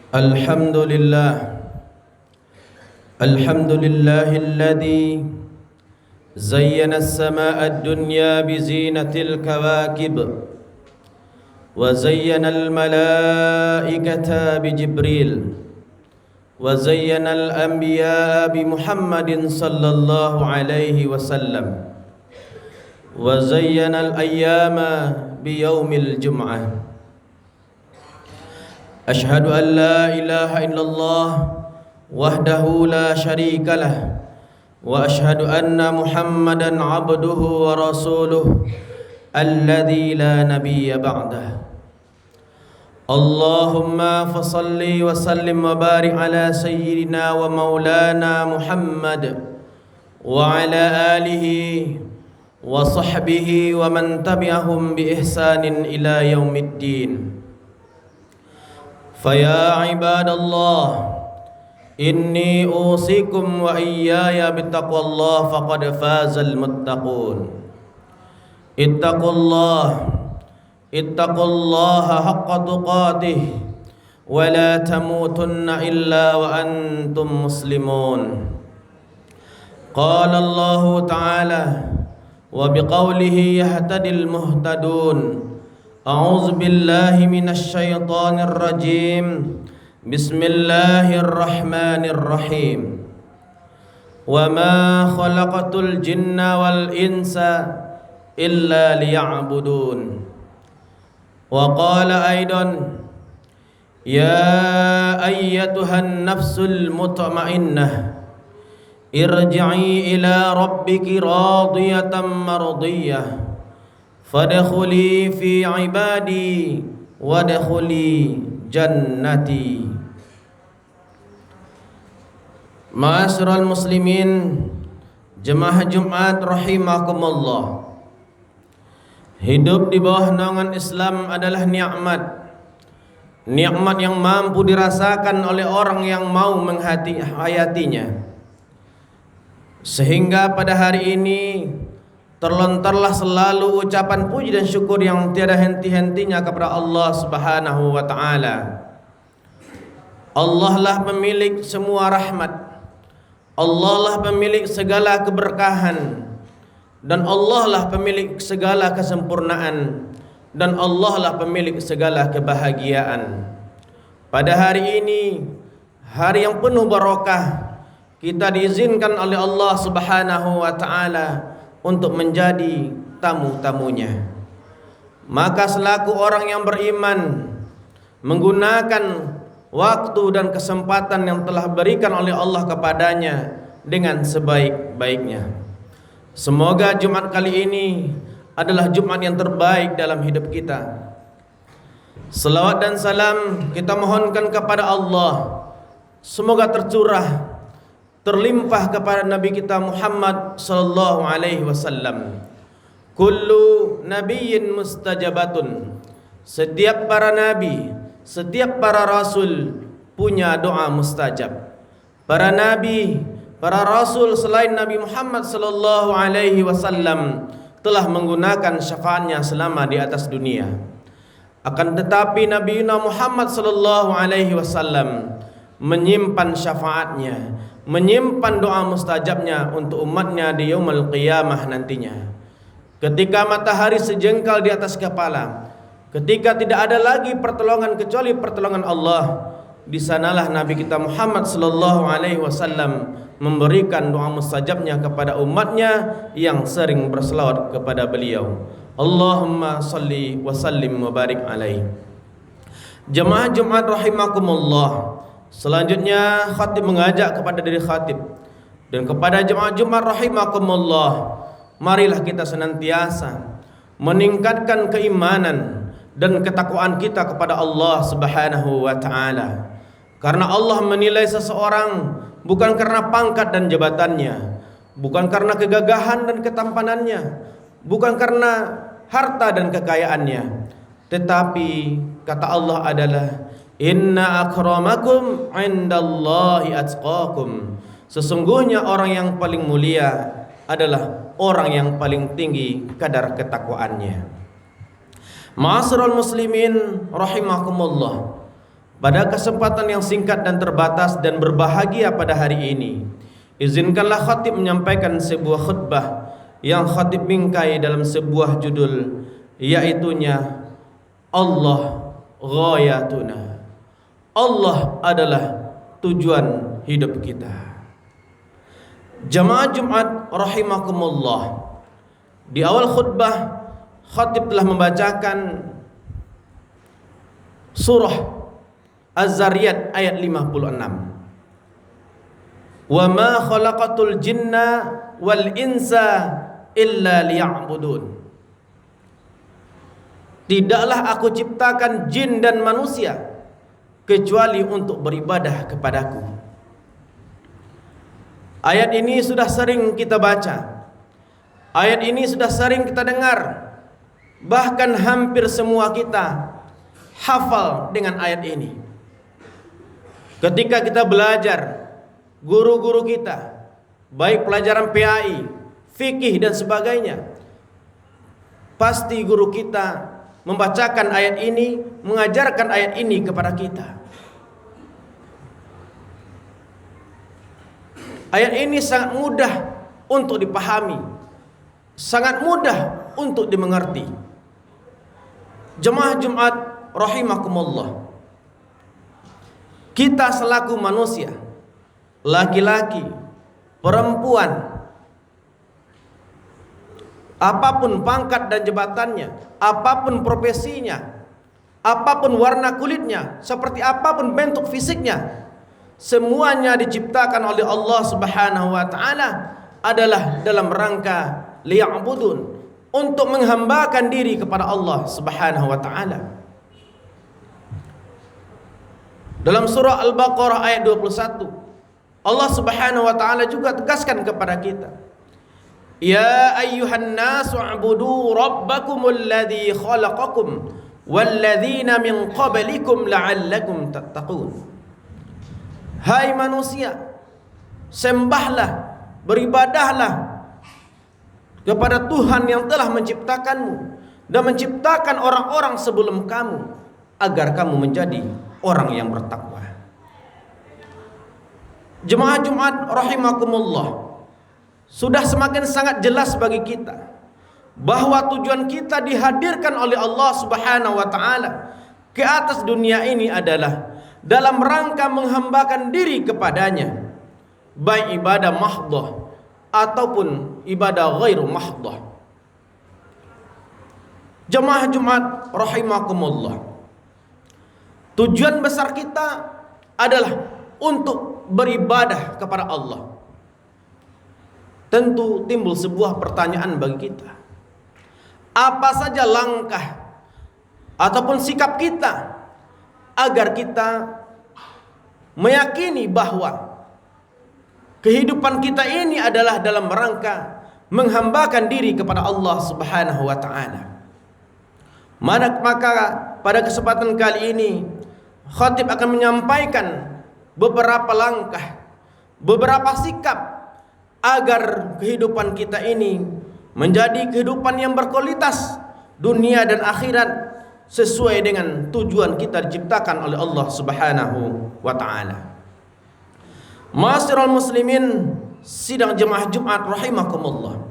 Alhamdulillah, alhamdulillah alladhi zayyana as-samaa'a ad-dunya bi zinatil kawaakib wa zayyana al-malaa'ikata bi Jibril wa zayyana al-anbiyaa'a bi Muhammadin sallallahu alaihi wasallam wa zayyana al-ayyaama bi yaumil jum'ah. Ashhadu an la ilaha illallah wahdahu la syarika lah wa ashhadu anna Muhammadan abduhu wa rasuluh alladzi la nabiyya ba'dah. Allahumma fasalli wa sallim wa barik ala sayyidina wa maulana Muhammad wa ala alihi wa sahbihi wa man tabi'ahum bi ihsanin ila yaumiddin. Faya ibadallah, inni usikum wa iyaya bittaqwallah faqad fazal muttaqun. Ittaqullaha haqqa tuqatih wa la tamutunna illa wa antum muslimun. Qala Allah ta'ala wa biqawlihi yahtadil muhtadun. A'udzu billahi minasy syaithanir rajim. Bismillahirrahmanirrahim. Wa ma khalaqatul jinna wal insa illa liya'budun. Wa qala aidan ya ayyatuhan nafsul mutmainnah irji'i ila rabbiki radiyatan mardiyah fadkhuli fi ibadi wadkhuli jannati. Ma'asyiral muslimin, jemaah Jumat rahimakumullah. Hidup di bawah naungan Islam adalah nikmat. Nikmat yang mampu dirasakan oleh orang yang mau menghayatinya. Sehingga pada hari ini terlontarlah selalu ucapan puji dan syukur yang tiada henti-hentinya kepada Allah Subhanahu wa taala. Allah lah pemilik semua rahmat. Allah lah pemilik segala keberkahan, dan Allah lah pemilik segala kesempurnaan, dan Allah lah pemilik segala kebahagiaan. Pada hari ini, hari yang penuh barokah, kita diizinkan oleh Allah Subhanahu wa taala untuk menjadi tamu-tamunya. Maka selaku orang yang beriman, menggunakan waktu dan kesempatan yang telah berikan oleh Allah kepadanya dengan sebaik-baiknya. Semoga Jumat kali ini adalah Jumat yang terbaik dalam hidup kita. Selawat dan salam kita mohonkan kepada Allah, semoga tercurah, terlimpah kepada Nabi kita Muhammad sallallahu alaihi wasallam. Kullu nabiyyin mustajabatun. Setiap para nabi, setiap para rasul punya doa mustajab. Para nabi, para rasul selain Nabi Muhammad sallallahu alaihi wasallam telah menggunakan syafaatnya selama di atas dunia. Akan tetapi Nabi Muhammad sallallahu alaihi wasallam menyimpan syafaatnya, menyimpan doa mustajabnya untuk umatnya di yaumul qiyamah nantinya. Ketika matahari sejengkal di atas kepala, ketika tidak ada lagi pertolongan kecuali pertolongan Allah, di sanalah Nabi kita Muhammad sallallahu alaihi wasallam memberikan doa mustajabnya kepada umatnya yang sering berselawat kepada beliau. Allahumma salli wa sallim wa barik alaihi. Jemaah Jumat rahimakumullah. Selanjutnya khatib mengajak kepada diri khatib dan kepada jemaah Jumat rahimakumullah, marilah kita senantiasa meningkatkan keimanan dan ketakwaan kita kepada Allah Subhanahu wa taala. Karena Allah menilai seseorang bukan karena pangkat dan jabatannya, bukan karena kegagahan dan ketampanannya, bukan karena harta dan kekayaannya, tetapi kata Allah adalah inna akramakum indallahi atqakum. Sesungguhnya orang yang paling mulia adalah orang yang paling tinggi kadar ketakwaannya. Ma'asyiral muslimin rahimakumullah. Pada kesempatan yang singkat dan terbatas dan berbahagia pada hari ini, izinkanlah khatib menyampaikan sebuah khutbah yang khatib bingkai dalam sebuah judul, yaitunya Allah ghayatuna. Allah adalah tujuan hidup kita. Jamaah Jumat rahimakumullah, di awal khutbah khatib telah membacakan surah Az-Zariyat ayat 56. Wa ma khalaqatul jinna wal insa illa liya'budun. Tidaklah aku ciptakan jin dan manusia kecuali untuk beribadah kepadaku. Ayat ini sudah sering kita baca. Ayat ini sudah sering kita dengar. Bahkan hampir semua kita hafal dengan ayat ini. Ketika kita belajar, guru-guru kita, baik pelajaran PAI, fikih dan sebagainya, pasti guru kita membacakan ayat ini, mengajarkan ayat ini kepada kita. Ayat ini sangat mudah untuk dipahami, sangat mudah untuk dimengerti. Jemaah Jumat rahimakumullah, kita selaku manusia, laki-laki, perempuan, apapun pangkat dan jabatannya, apapun profesinya, apapun warna kulitnya, seperti apapun bentuk fisiknya, semuanya diciptakan oleh Allah Subhanahu wa taala adalah dalam rangka liya'budun, untuk menghambakan diri kepada Allah Subhanahu wa taala. Dalam surah Al-Baqarah ayat 21, Allah Subhanahu wa taala juga tegaskan kepada kita, ya ayyuhan nasu u'budu rabbakumul ladzi khalaqakum walladzina min qablikum la'allakum tattaqun. Hai manusia, sembahlah, beribadahlah kepada Tuhan yang telah menciptakanmu dan menciptakan orang-orang sebelum kamu, agar kamu menjadi orang yang bertakwa. Jemaah Jumat rahimakumullah, sudah semakin sangat jelas bagi kita bahwa tujuan kita dihadirkan oleh Allah Subhanahu wa taala ke atas dunia ini adalah dalam rangka menghambakan diri kepadanya, baik ibadah mahdhah ataupun ibadah ghairu mahdhah. Jemaah Jumat rahimakumullah, tujuan besar kita adalah untuk beribadah kepada Allah. Tentu timbul sebuah pertanyaan bagi kita. Apa saja langkah ataupun sikap kita agar kita meyakini bahwa kehidupan kita ini adalah dalam rangka menghambakan diri kepada Allah Subhanahu wa taala. Maka pada kesempatan kali ini khatib akan menyampaikan beberapa langkah, beberapa sikap agar kehidupan kita ini menjadi kehidupan yang berkualitas dunia dan akhirat, sesuai dengan tujuan kita diciptakan oleh Allah Subhanahu wa taala. Ma'asyiral muslimin, sidang jemaah Jumat rahimakumullah.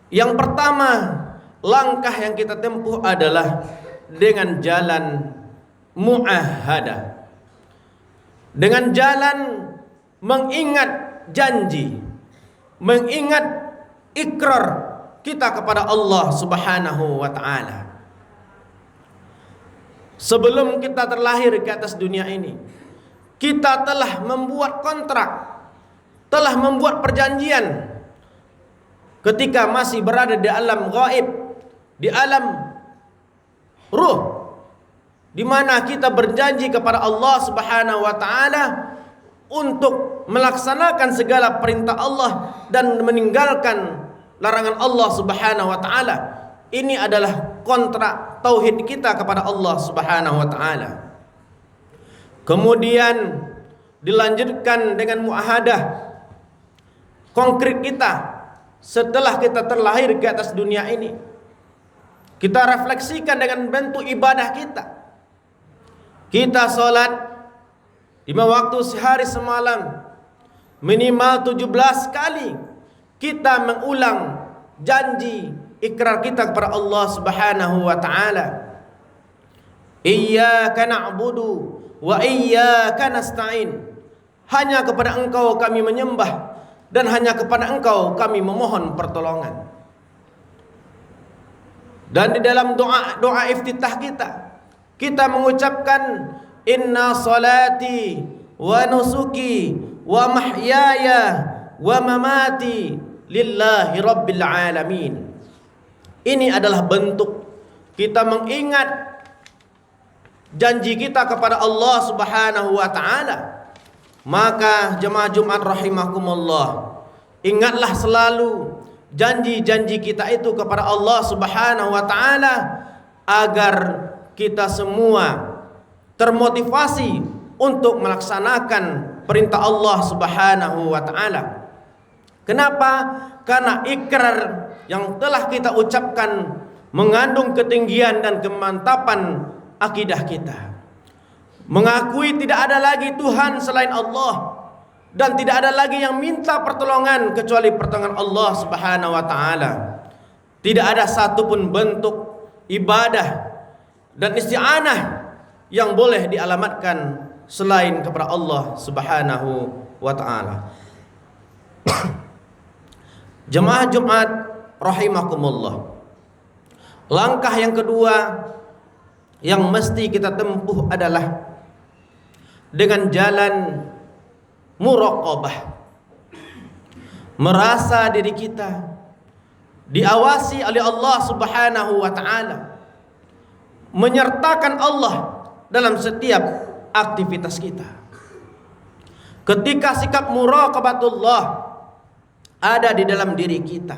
Yang pertama, langkah yang kita tempuh adalah dengan jalan mu'ahadah, dengan jalan mengingat janji, mengingat ikrar kita kepada Allah Subhanahu wa taala. Sebelum kita terlahir ke atas dunia ini, kita telah membuat kontrak, telah membuat perjanjian ketika masih berada di alam gaib, di alam ruh, di mana kita berjanji kepada Allah Subhanahu wa taala untuk melaksanakan segala perintah Allah dan meninggalkan larangan Allah Subhanahu wa taala. Ini adalah kontrak tauhid kita kepada Allah Subhanahu wa taala. Kemudian dilanjutkan dengan muahadah konkret kita setelah kita terlahir ke atas dunia ini. Kita refleksikan dengan bentuk ibadah kita. kita sholat 5 waktu sehari semalam, minimal 17 kali kita mengulang janji ikrar kita kepada Allah Subhanahu wa taala. Iyyaka na'budu wa iyyaka nasta'in. Hanya kepada Engkau kami menyembah dan hanya kepada Engkau kami memohon pertolongan. Dan di dalam doa iftitah kita mengucapkan inna salati wa nusuki wa mahyaya wa mamati lillahi rabbil alamin. Ini adalah bentuk kita mengingat janji kita kepada Allah Subhanahu wa taala. Maka jemaah Jumat rahimakumullah, ingatlah selalu janji-janji kita itu kepada Allah Subhanahu wa taala agar kita semua termotivasi untuk melaksanakan perintah Allah Subhanahu wa taala. Kenapa? Karena ikrar yang telah kita ucapkan mengandung ketinggian dan kemantapan akidah kita. Mengakui tidak ada lagi Tuhan selain Allah dan tidak ada lagi yang minta pertolongan kecuali pertolongan Allah Subhanahu wa taala. Tidak ada satupun bentuk ibadah dan isti'anah yang boleh dialamatkan selain kepada Allah Subhanahu wa taala. Jemaah Jumat rahimakumullah. Langkah yang kedua yang mesti kita tempuh adalah dengan jalan muraqabah. Merasa diri kita diawasi oleh Allah Subhanahu wa taala. Menyertakan Allah dalam setiap aktivitas kita. Ketika sikap muraqabatullah ada di dalam diri kita,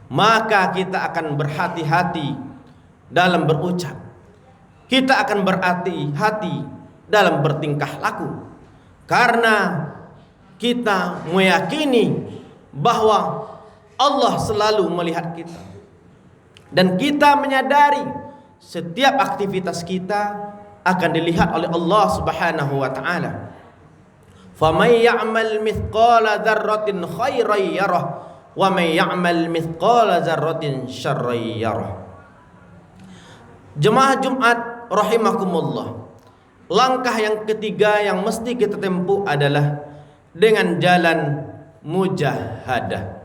maka kita akan berhati-hati dalam berucap. Kita akan berhati-hati dalam bertingkah laku, karena kita meyakini bahwa Allah selalu melihat kita, dan kita menyadari setiap aktivitas kita akan dilihat oleh Allah Subhanahu wa taala. Faman ya'mal mithqala dzarratin khairan yarah wa man ya'mal mithqala dzarratin syarran yarah. Jemaah Jumat rahimakumullah. Langkah yang ketiga yang mesti kita tempuh adalah dengan jalan mujahadah.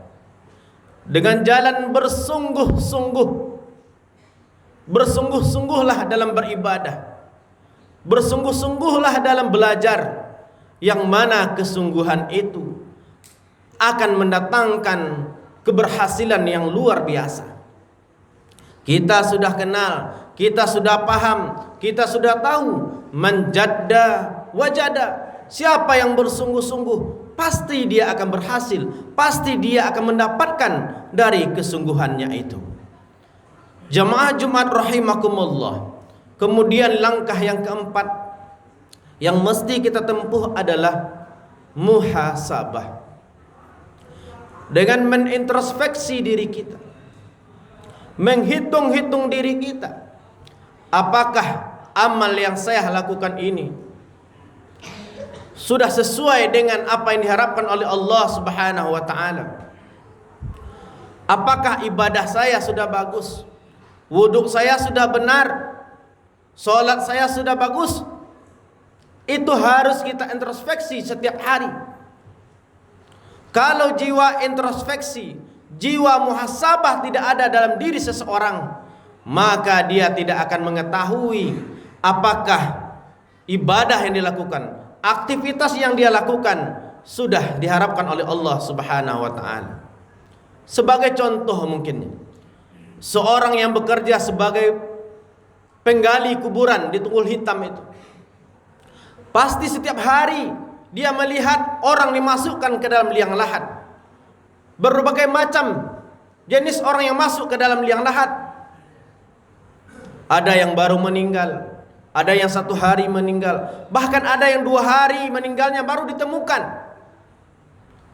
Dengan jalan bersungguh-sungguh. Bersungguh-sungguhlah dalam beribadah. Bersungguh-sungguhlah dalam belajar. Yang mana kesungguhan itu akan mendatangkan keberhasilan yang luar biasa. Kita sudah kenal, kita sudah paham, kita sudah tahu man jadda wajada. Siapa yang bersungguh-sungguh pasti dia akan berhasil, pasti dia akan mendapatkan dari kesungguhannya itu. Jemaah Jumat rahimakumullah. Kemudian langkah yang keempat yang mesti kita tempuh adalah muhasabah. Dengan menintrospeksi diri kita, menghitung-hitung diri kita, apakah amal yang saya lakukan ini sudah sesuai dengan apa yang diharapkan oleh Allah Subhanahu wa taala? Apakah ibadah saya sudah bagus? Wudhu saya sudah benar? Salat saya sudah bagus? Itu harus kita introspeksi setiap hari. Kalau jiwa introspeksi, jiwa muhasabah tidak ada dalam diri seseorang, maka dia tidak akan mengetahui apakah ibadah yang dilakukan, aktivitas yang dia lakukan sudah diharapkan oleh Allah Subhanahu wa taala. Sebagai contoh mungkin, seorang yang bekerja sebagai penggali kuburan di Tunggul Hitam itu, pasti setiap hari dia melihat orang dimasukkan ke dalam liang lahat. Berbagai macam jenis orang yang masuk ke dalam liang lahat. Ada yang baru meninggal, ada yang 1 hari meninggal, bahkan ada yang 2 hari meninggalnya baru ditemukan.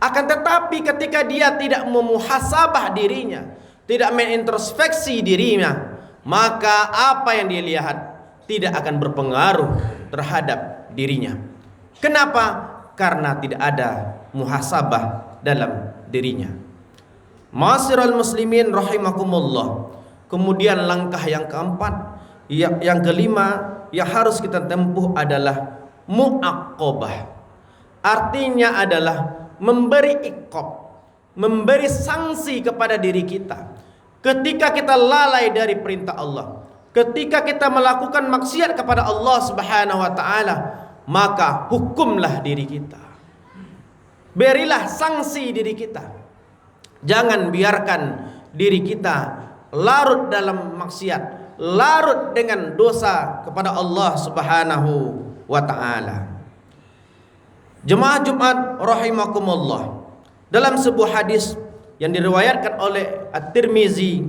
Akan tetapi ketika dia tidak memuhasabah dirinya, tidak menintrospeksi dirinya, maka apa yang dia lihat? tidak akan berpengaruh terhadap dirinya. Kenapa? Karena tidak ada muhasabah dalam dirinya. Ma'asyiral muslimin rahimakumullah. Kemudian langkah yang keempat, yang kelima yang harus kita tempuh adalah mu'aqobah. Artinya adalah memberi iqab, memberi sanksi kepada diri kita ketika kita lalai dari perintah Allah, ketika kita melakukan maksiat kepada Allah Subhanahu wa taala, maka hukumlah diri kita. Berilah sanksi diri kita. Jangan biarkan diri kita larut dalam maksiat, larut dengan dosa kepada Allah Subhanahu wa taala. Jemaah Jumat rahimakumullah, dalam sebuah hadis yang diriwayatkan oleh At-Tirmizi,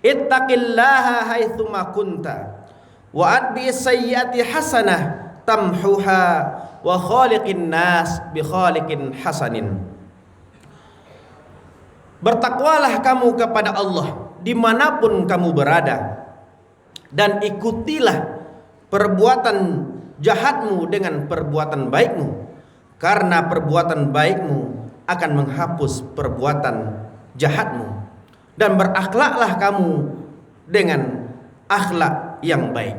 ittaqillaha haitsuma kunta wa atbi sayyiati hasanah tamhuha wa khaliqin nas bi khaliqin hasanin. Bertakwalah kamu kepada Allah dimanapun kamu berada, dan ikutilah perbuatan jahatmu dengan perbuatan baikmu, karena perbuatan baikmu akan menghapus perbuatan jahatmu, dan berakhlaklah kamu dengan akhlak yang baik.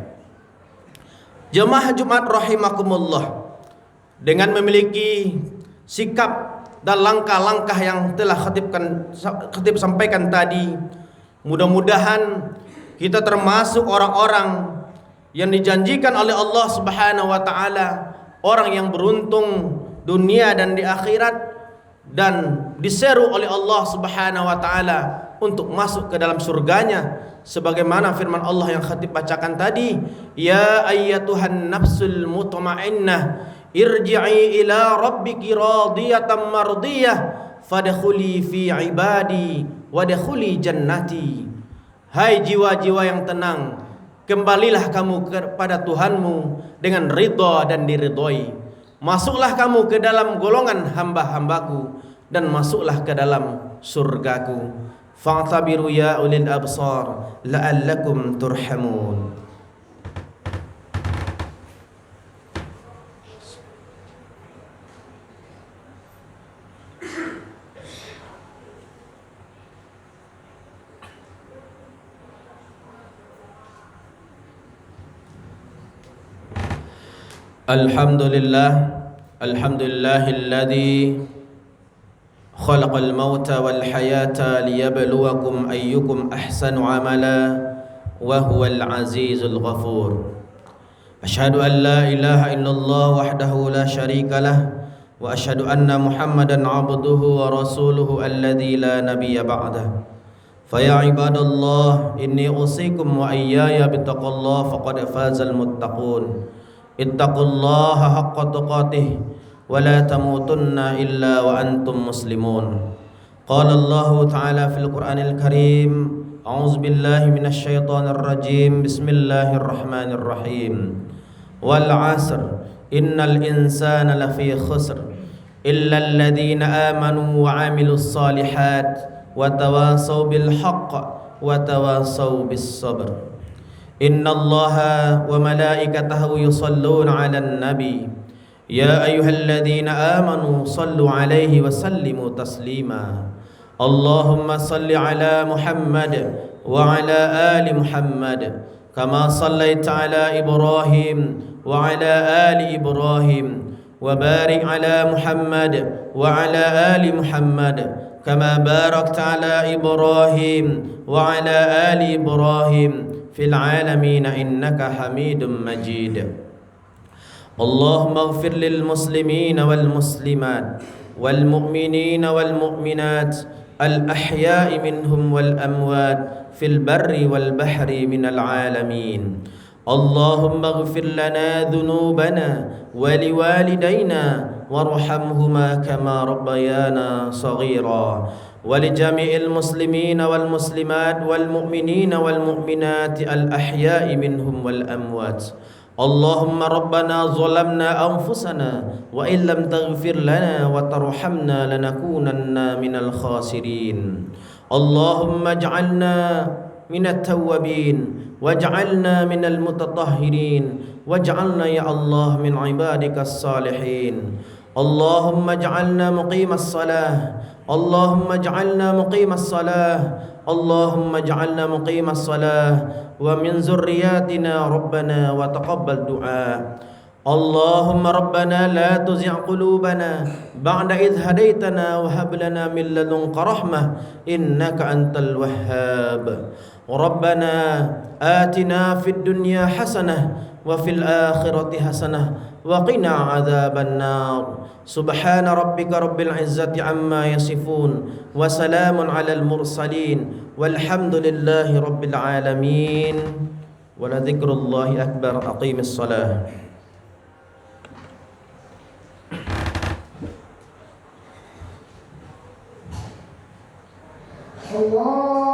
Jemaah Jumat rahimakumullah, dengan memiliki sikap dan langkah-langkah yang telah khatib sampaikan tadi, mudah-mudahan kita termasuk orang-orang yang dijanjikan oleh Allah Subhanahu wa taala, orang yang beruntung dunia dan di akhirat, dan diseru oleh Allah Subhanahu wa taala untuk masuk ke dalam surganya, sebagaimana firman Allah yang khatib bacakan tadi, ya ayyatuhan nafsul mutmainnah irji'i ila rabbiki radiyatan mardiyah fadkhuli fi ibadi wadkhuli jannati. Hai jiwa-jiwa yang tenang, kembalilah kamu kepada Tuhanmu dengan ridha dan diridhoi. Masuklah kamu ke dalam golongan hamba-hambaku, dan masuklah ke dalam surgaku. Fa'tabiru ya ulil absar la'allakum turhamun. Alhamdulillahilladzi khalaqal mauta wal hayata liyabluwakum ayyukum ahsanu amala wa huwal azizul ghafur. Asyhadu an la ilaha illallah wahdahu la syarika lah, wa asyhadu anna Muhammadan abduhu wa rasuluhu alladzi la nabiyya ba'dah. Faya ibadallah, inni usikum wa iyaya bittaqullah faqad fazal muttaqun. Ittaqullaha haqqa tuqatih wa la tamutunna illa wa antum muslimun. Qala Allah ta'ala fil Qur'anil Karim, a'udzu billahi minasy syaithanir rajim. Bismillahirrahmanirrahim. Wal 'asr innal insana lafi khusr illa alladhina amanu wa 'amilus shalihat wa tawasaw bil haqq wa tawasaw bis sabr. Inna Allaha wa malaikatahu yusalluna 'alan nabi ya ayyuhalladzina amanu sallu 'alaihi wa sallimu taslima. Allahumma salli 'ala Muhammad wa 'ala ali Muhammad kama sallaita 'ala Ibrahim wa 'ala ali Ibrahim, wa barik 'ala Muhammad wa 'ala ali Muhammad kama barakta 'ala Ibrahim wa 'ala ali Ibrahim fil alamin innaka hamidum majid. Allahumma ighfir lil muslimin wal muslimat wal mu'minin wal mu'minat al ahya'i minhum wal amwat fil barri wal bahri minal alamin. Allahumma ighfir lana dhunubana wa liwalidayna warhamhuma kama rabbayana saghira. ولجميع المسلمين والمسلمات والمؤمنين والمؤمنات الأحياء منهم والأموات. اللهم ربنا ظلمنا أنفسنا وإن لم تغفر لنا وترحمنا لنكونن من الخاسرين. اللهم اجعلنا minat tawwabin waj'alna minal mutatahhirin waj'alna ya Allah min ibadikas salihin. Allahumma ij'alna muqimas salah, Allahumma ij'alna muqimas salah, Allahumma ij'alna muqimas salah wa min zurriyyatina rabbana wa taqabbal du'a. Allahumma rabbana la tuzigh qulubana ba'da idh hadaitana wa hab lana min ladunka rahmah innaka antal wahhab. Rabbana atina fid dunya hasanah wa fil akhirati hasanah wa qina adzaban nar. Subhana rabbika rabbil izzati amma yasifun wa salamun alal mursalin walhamdulillahi rabbil alamin. Wa la dzikrullahi akbar. Aqimis salah. Allah